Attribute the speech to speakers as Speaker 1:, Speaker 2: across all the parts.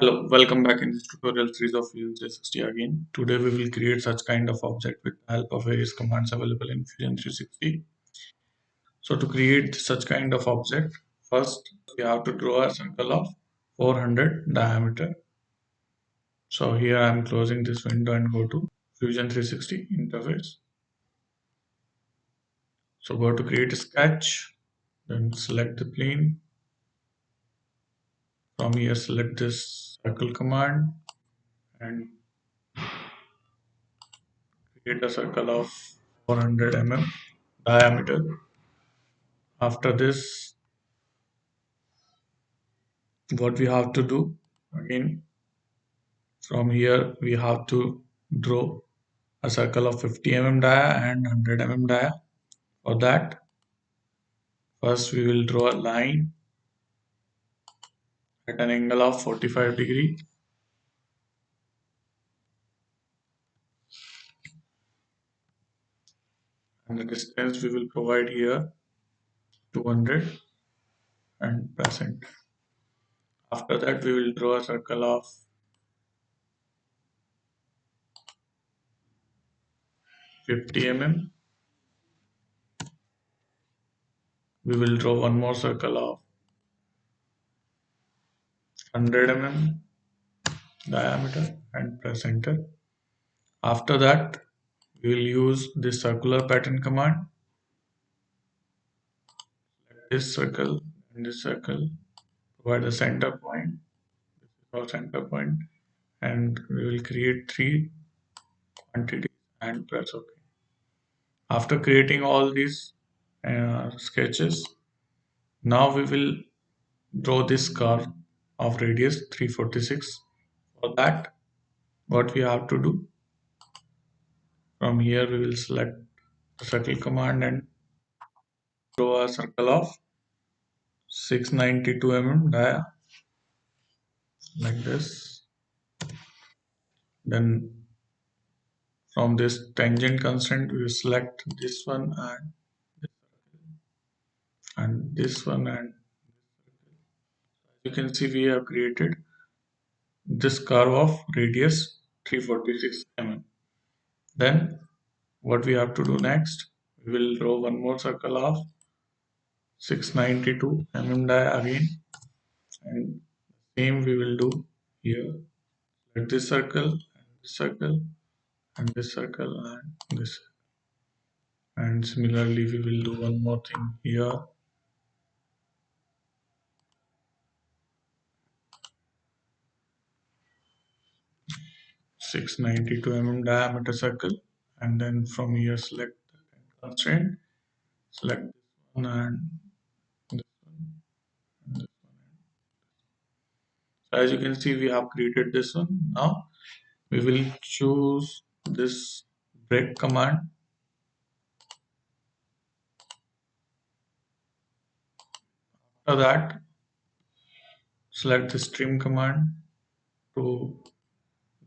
Speaker 1: Hello, welcome back in this tutorial series of Fusion 360 again. Today we will create such kind of object with the help of various commands available in Fusion 360. So to create such kind of object, first we have to draw a circle of 400 diameter. So here I am closing this window and go to Fusion 360 interface. So go to create a sketch, then select the plane. From here select this circle command and create a circle of 400 diameter. After this, what we have to do again, from here we have to draw a circle of 50 dia and 100 dia. For that, first we will draw a line at an angle of 45 degree, and the distance we will provide here 200 and present. After that, we will draw a circle of 50 we will draw one more circle of 100 diameter and press enter. After that, we will use the circular pattern command. This circle and this circle provide a center point. This is our center point, and we will create three quantities and press OK. After creating all these sketches, now we will draw this curve of radius 346. For that, what we have to do, from here we will select the circle command and draw a circle of 692 dia like this. Then from this tangent constraint, we will select this one and this one, and you can see we have created this curve of radius 346 Then what we have to do next, we will draw one more circle of 692 dia again, and same we will do here. Let this circle and this circle and this circle and this, and similarly we will do one more thing here. 692 diameter circle, and then from here select the constraint, select this one and this one and this one. So as you can see, we have created this one. Now we will choose this break command. After that, select the trim command to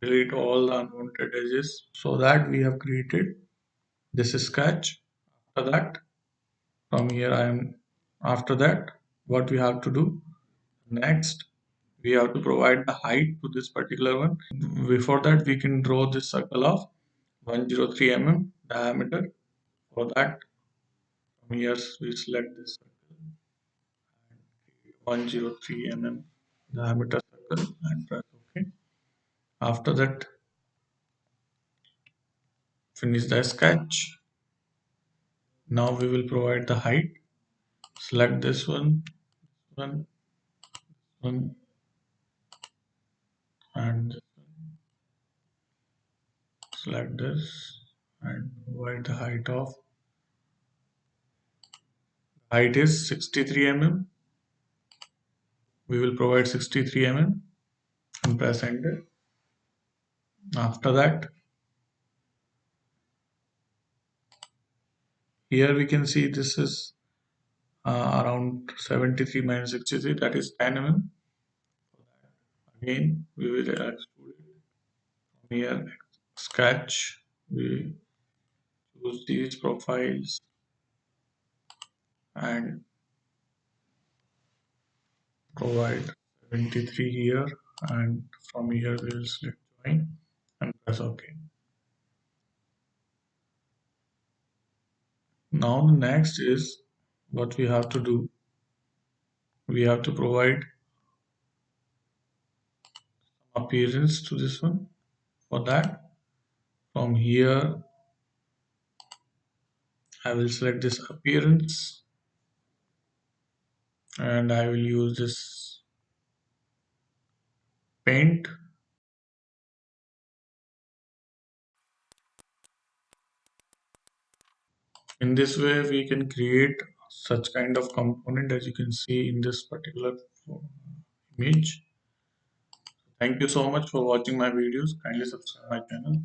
Speaker 1: delete all the unwanted edges, so that we have created this sketch. After that, from here after that, what we have to do next, we have to provide the height to this particular one. Before that, we can draw this circle of 103 diameter. For that, from here we select this circle, 103 diameter circle, and press OK. After that, finish the sketch. Now we will provide the height. Select this one, one, and select this and provide the height is 63 we will provide 63 and press enter. After that, here we can see this is around 73 minus 63, that is 10 Again, we will extrude it. From here, sketch, we choose these profiles and provide 73 here and from here we will select join and press OK. Now the next is what we have to do. We have to provide appearance to this one. For that, from here I will select this appearance and I will use this paint. In this way we can create such kind of component as you can see in this particular image. Thank you so much for watching my videos. Kindly subscribe my channel.